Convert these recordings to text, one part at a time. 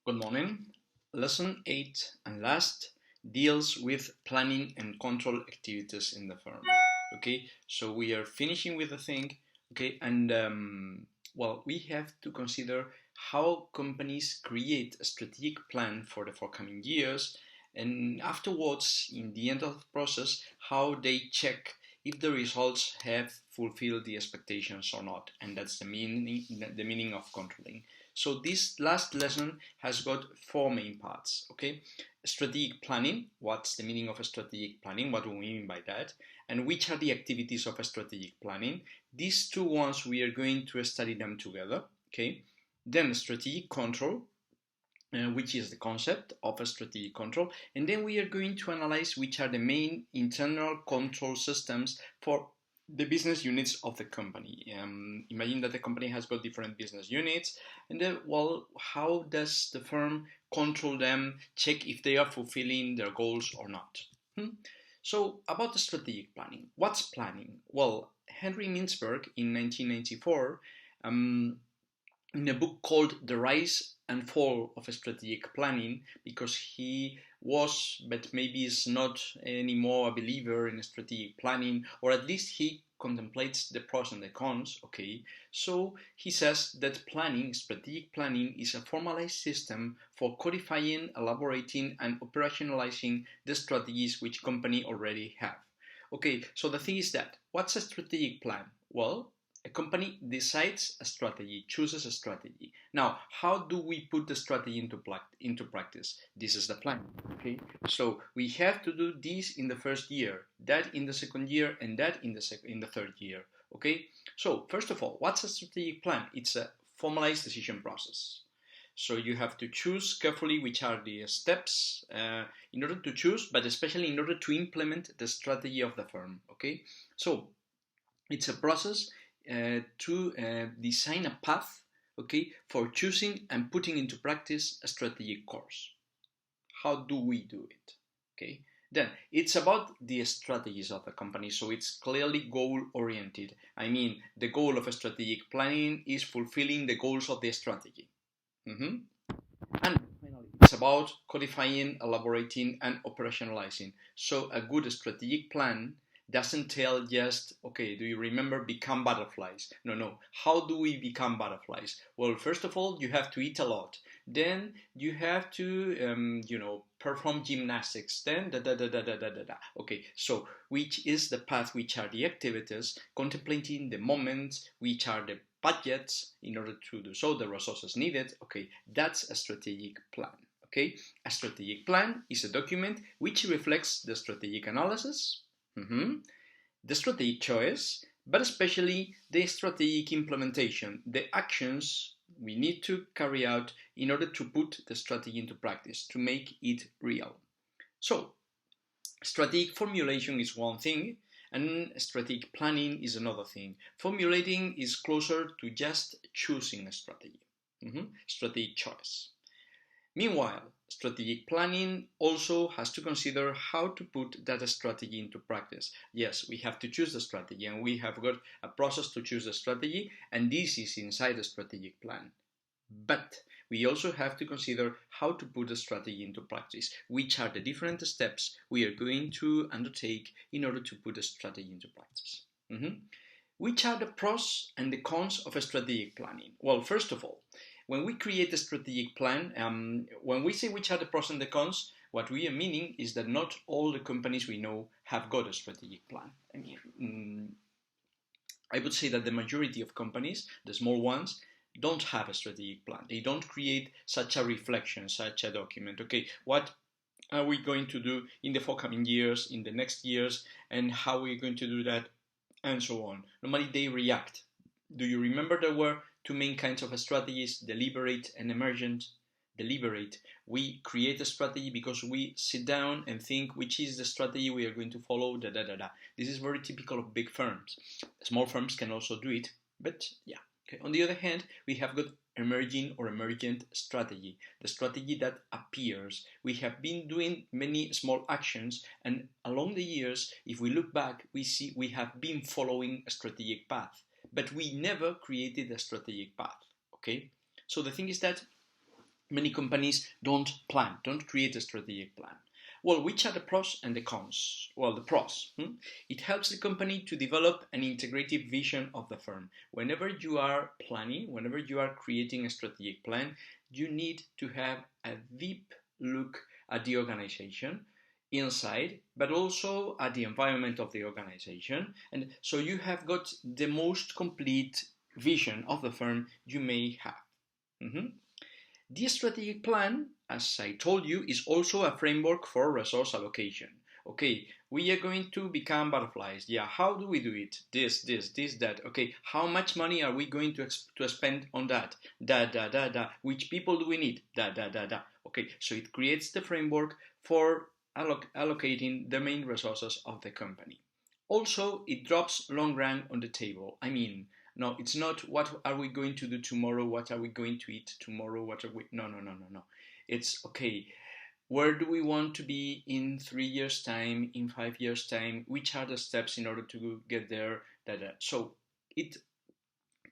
Good morning. Lesson 8 and last deals with planning and control activities in the firm. Okay, so we are finishing with the thing. Okay, and we have to consider how companies create a strategic plan for the forthcoming years, and afterwards, in the end of the process, how they check if the results have fulfilled the expectations or not, and that's the meaning of controlling. So this last lesson has got four main parts. Okay, strategic planning. What's the meaning of a strategic planning? What do we mean by that? And which are the activities of a strategic planning? These two ones we are going to study them together. Okay, then strategic control, which is the concept of a strategic control, and then we are going to analyze which are the main internal control systems for the business units of the company. Imagine that the company has got different business units, and then, how does the firm control them, check if they are fulfilling their goals or not? So, about the strategic planning. What's planning? Well, Henry Mintzberg in 1994, in a book called The Rise and Fall of Strategic Planning, because he was, but maybe is not anymore, a believer in strategic planning, or at least he contemplates the pros and the cons. Okay, so he says that strategic planning, is a formalized system for codifying, elaborating, and operationalizing the strategies which company already have. Okay, so the thing is that, what's a strategic plan? Well, a company decides a strategy, chooses a strategy. Now, how do we put the strategy into practice? This is the plan. Okay, so we have to do this in the first year, that in the second year, and that in the third year. Okay, so first of all, what's a strategic plan? It's a formalized decision process. So you have to choose carefully which are the steps in order to choose, but especially in order to implement the strategy of the firm. Okay, so it's a process to design a path, okay, for choosing and putting into practice a strategic course. How do we do it? Okay, then it's about the strategies of the company, so it's clearly goal oriented. I mean, the goal of a strategic planning is fulfilling the goals of the strategy. And finally, it's about codifying, elaborating, and operationalizing. So a good strategic plan doesn't tell just, okay, do you remember become butterflies? No. How do we become butterflies? Well, first of all, you have to eat a lot. Then you have to, perform gymnastics. Then da. Okay, so which is the path? Which are the activities? Contemplating the moments. Which are the budgets in order to do so? The resources needed. Okay, that's a strategic plan. Okay, a strategic plan is a document which reflects the strategic analysis, the strategic choice, but especially the strategic implementation, the actions we need to carry out in order to put the strategy into practice, to make it real. So, strategic formulation is one thing, and strategic planning is another thing. Formulating is closer to just choosing a strategy, strategic choice. Meanwhile, strategic planning also has to consider how to put that strategy into practice. Yes, we have to choose the strategy, and we have got a process to choose the strategy, and this is inside the strategic plan. But we also have to consider how to put the strategy into practice, which are the different steps we are going to undertake in order to put the strategy into practice. Which are the pros and the cons of a strategic planning? Well, first of all, when we create a strategic plan, when we say which are the pros and the cons, what we are meaning is that not all the companies we know have got a strategic plan. I mean, I would say that the majority of companies, the small ones, don't have a strategic plan. They don't create such a reflection, such a document. Okay, what are we going to do in the forthcoming years, in the next years, and how are we going to do that, and so on. Normally they react. Do you remember there were two main kinds of strategies, deliberate and emergent? Deliberate, we create a strategy because we sit down and think which is the strategy we are going to follow, This is very typical of big firms. Small firms can also do it, but yeah. Okay. On the other hand, we have got emerging or emergent strategy, the strategy that appears. We have been doing many small actions, and along the years, if we look back, we see we have been following a strategic path, but we never created a strategic path. Okay, so the thing is that many companies don't create a strategic plan. Well, which are the pros and the cons? Well, the pros. It helps the company to develop an integrative vision of the firm. Whenever you are planning, whenever you are creating a strategic plan, you need to have a deep look at the organization inside, but also at the environment of the organization. And so you have got the most complete vision of the firm you may have. The strategic plan, as I told you, is also a framework for resource allocation. Okay, we are going to become butterflies. Yeah, how do we do it? This, that. Okay, how much money are we going to spend on that? Which people do we need? Okay, so it creates the framework for allocating the main resources of the company. Also, it drops long run on the table. I mean, no, it's not what are we going to do tomorrow, what are we going to eat tomorrow, what are we... No. It's, okay, where do we want to be in 3 years' time, in 5 years' time, which are the steps in order to get there, So it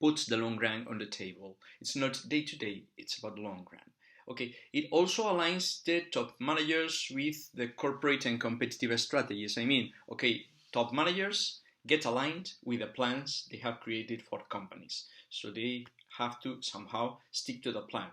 puts the long run on the table. It's not day to day, it's about long run. Okay, it also aligns the top managers with the corporate and competitive strategies. I mean, okay, top managers get aligned with the plans they have created for companies. So they have to somehow stick to the plan.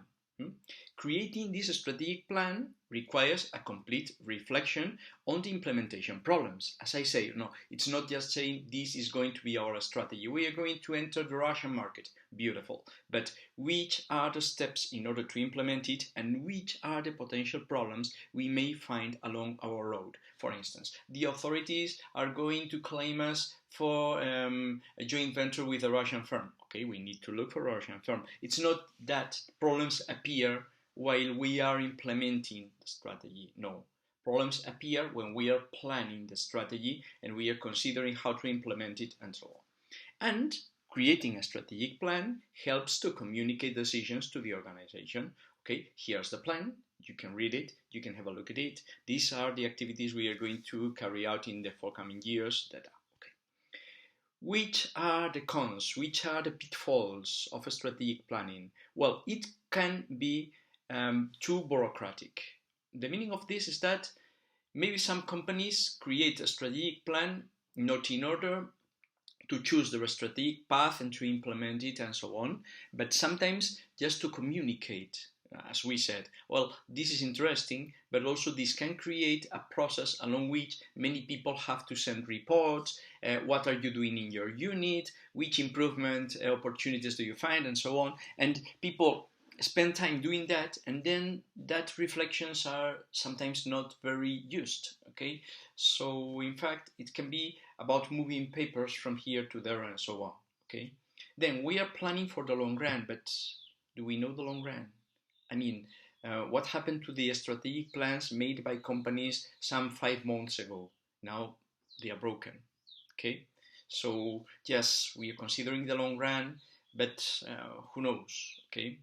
Creating this strategic plan requires a complete reflection on the implementation problems. As I say, no, it's not just saying this is going to be our strategy. We are going to enter the Russian market. Beautiful. But which are the steps in order to implement it, and which are the potential problems we may find along our road? For instance, the authorities are going to claim us for a joint venture with a Russian firm. Okay, we need to look for a Russian firm. It's not that problems appear while we are implementing the strategy. No. Problems appear when we are planning the strategy and we are considering how to implement it and so on. And creating a strategic plan helps to communicate decisions to the organization. Okay, here's the plan. You can read it. You can have a look at it. These are the activities we are going to carry out in the forthcoming years. Which are the cons? Which are the pitfalls of a strategic planning? Well, it can be too bureaucratic. The meaning of this is that maybe some companies create a strategic plan not in order to choose the strategic path and to implement it and so on, but sometimes just to communicate. As we said, well, this is interesting, but also this can create a process along which many people have to send reports. What are you doing in your unit? Which improvement opportunities do you find? And so on. And people spend time doing that, and then that reflections are sometimes not very used. Okay, so in fact, it can be about moving papers from here to there and so on. Okay, then we are planning for the long run, but do we know the long run? I mean, what happened to the strategic plans made by companies some 5 months ago? Now they are broken. Okay, so yes, we are considering the long run, but who knows? Okay.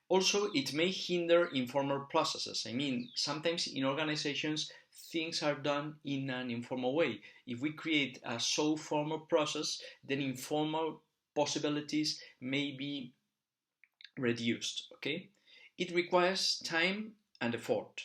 Also, it may hinder informal processes. I mean, sometimes in organizations, things are done in an informal way. If we create a so formal process, then informal possibilities may be reduced. Okay. It requires time and effort.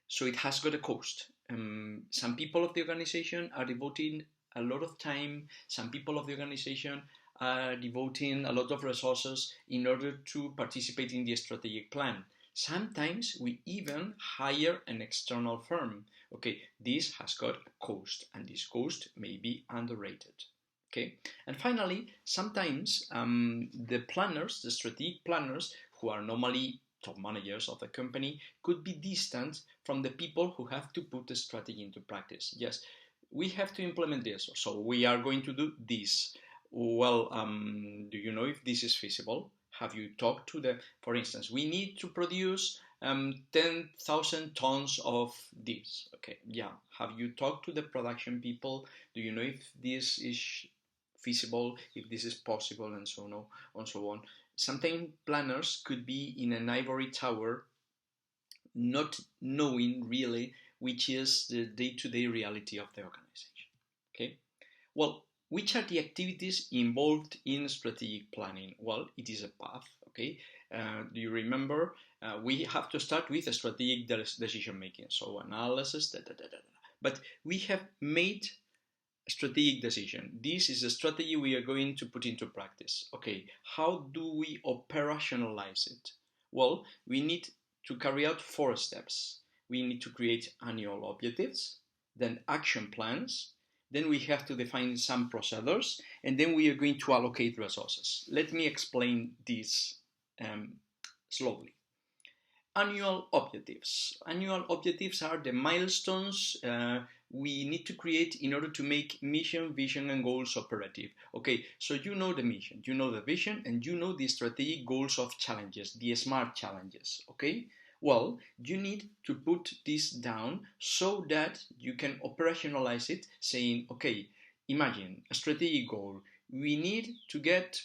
So it has got a cost. Some people of the organization are devoting a lot of time. Some people of the organization are devoting a lot of resources in order to participate in the strategic plan. Sometimes we even hire an external firm. Okay, this has got a cost, and this cost may be underrated. Okay, and finally, sometimes the strategic planners, who are normally top managers of the company, could be distant from the people who have to put the strategy into practice. Yes, we have to implement this, so we are going to do this. Well, do you know if this is feasible? Have you talked to for instance, we need to produce 10,000 tons of this. Okay, yeah. Have you talked to the production people? Do you know if this is feasible, if this is possible, and so on, and so on? Sometimes planners could be in an ivory tower, not knowing really which is the day-to-day reality of the organization. Okay, well, which are the activities involved in strategic planning? Well, it is a path. Okay, Do you remember? We have to start with a strategic decision making, so analysis, but we have made a strategic decision. This is a strategy we are going to put into practice. Okay, how do we operationalize it? Well, we need to carry out 4 steps. We need to create annual objectives, then action plans, then we have to define some procedures, and then we are going to allocate resources. Let me explain this slowly. Annual objectives. Annual objectives are the milestones we need to create in order to make mission, vision, and goals operative. Okay, so you know the mission, you know the vision, and you know the strategic goals of challenges, the SMART challenges. Okay, well, you need to put this down so that you can operationalize it, saying, okay, imagine a strategic goal. We need to get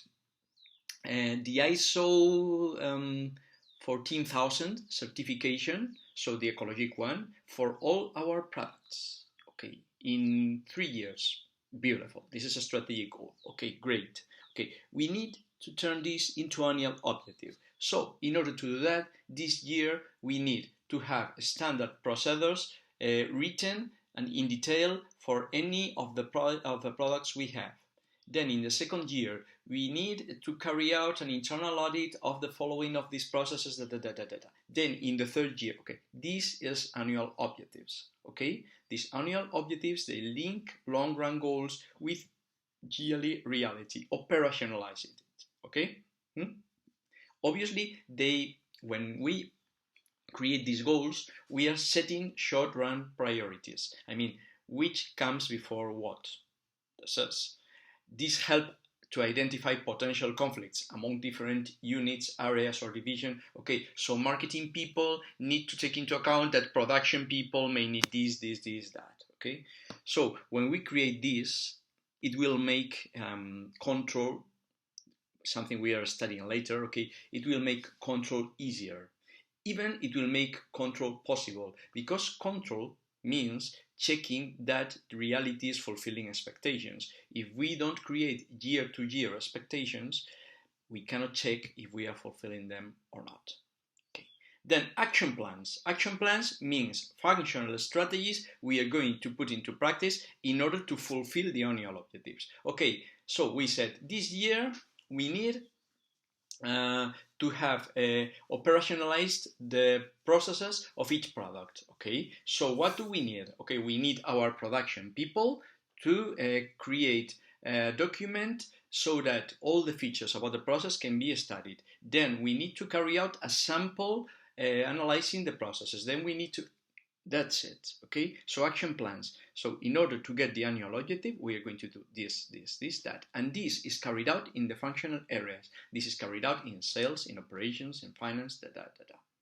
the ISO 14,000 certification, so the ecologic one, for all our products. Okay, in 3 years. Beautiful. This is a strategic goal. Okay, great. Okay, we need to turn this into annual objective. So, in order to do that, this year we need to have standard procedures written and in detail for any of the products we have. Then in the second year, we need to carry out an internal audit of the following of these processes. Then in the third year, okay, this is annual objectives. Okay, these annual objectives, they link long-run goals with yearly reality, operationalize it. Okay. Obviously, when we create these goals, we are setting short-run priorities. I mean, which comes before what? This helps to identify potential conflicts among different units, areas, or division. Okay, so marketing people need to take into account that production people may need this, that. Okay, so when we create this, it will make control, something we are studying later. Okay, it will make control easier. Even it will make control possible, because control means checking that the reality is fulfilling expectations. If we don't create year-to-year expectations, we cannot check if we are fulfilling them or not. Okay. Then action plans. Action plans means functional strategies we are going to put into practice in order to fulfill the annual objectives. Okay, so we said this year we need to have operationalized the processes of each product. Okay, so what do we need? Okay, we need our production people to create a document so that all the features about the process can be studied. Then we need to carry out a sample analyzing the processes. Then we need to, that's it. Okay, so action plans. So in order to get the annual objective, we are going to do this, that, and this is carried out in the functional areas. This is carried out in sales, in operations, in finance,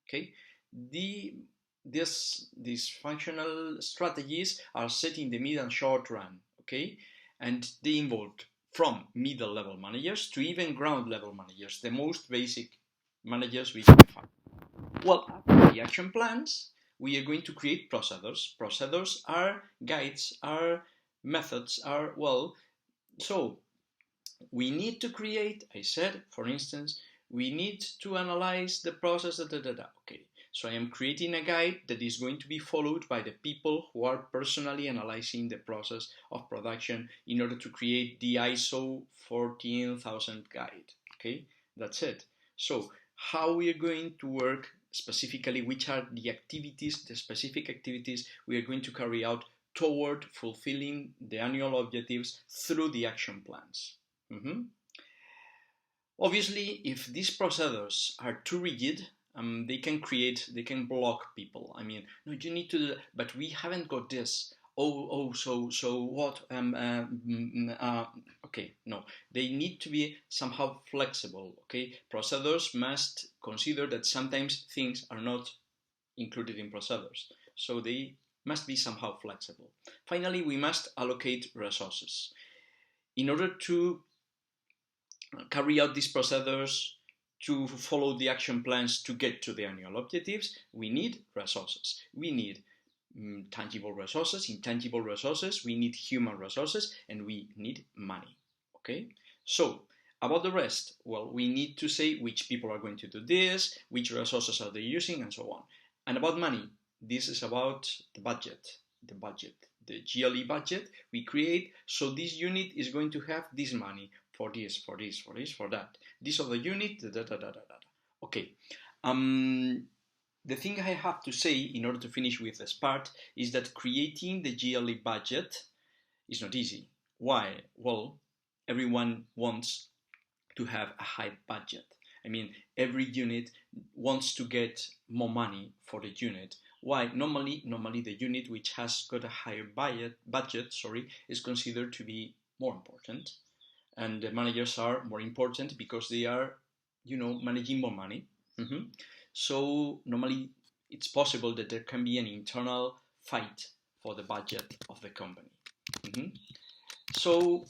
Okay, these functional strategies are set in the mid and short run. Okay, and they involve from middle level managers to even ground level managers, the most basic managers we can find. Well, after the action plans, we are going to create procedures. Procedures are guides, are methods, are, well, so we need to create, I said, for instance, we need to analyze the process, Okay, so I am creating a guide that is going to be followed by the people who are personally analyzing the process of production in order to create the ISO 14,000 guide. Okay, that's it. So how we are going to work specifically, which are the activities, the specific activities we are going to carry out toward fulfilling the annual objectives through the action plans. Obviously, if these procedures are too rigid, they can block people. I mean, no, you need to do that, but we haven't got this. So what? Okay, no, they need to be somehow flexible. Okay, procedures must consider that sometimes things are not included in procedures, so they must be somehow flexible. Finally, we must allocate resources in order to carry out these procedures, to follow the action plans to get to the annual objectives. We need resources. We need tangible resources, intangible resources, we need human resources, and we need money. Okay, so About the rest, well, we need to say which people are going to do this, which resources are they using, and so on. And about money, this is about the budget, the GLE budget we create. So this unit is going to have this money for this, for this, for this, for that. This other unit, da, da, da, da, da, da. Okay. The thing I have to say in order to finish with this part is that creating the GLE budget is not easy. Why? Well, everyone wants to have a high budget. I mean, every unit wants to get more money for the unit. Why? Normally the unit which has got a higher budget, is considered to be more important, and the managers are more important because they are, managing more money. So normally it's possible that there can be an internal fight for the budget of the company. So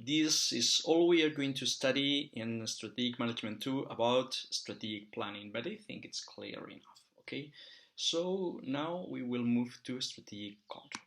this is all we are going to study in Strategic Management 2 about strategic planning, but I think it's clear enough, okay? So now we will move to strategic control.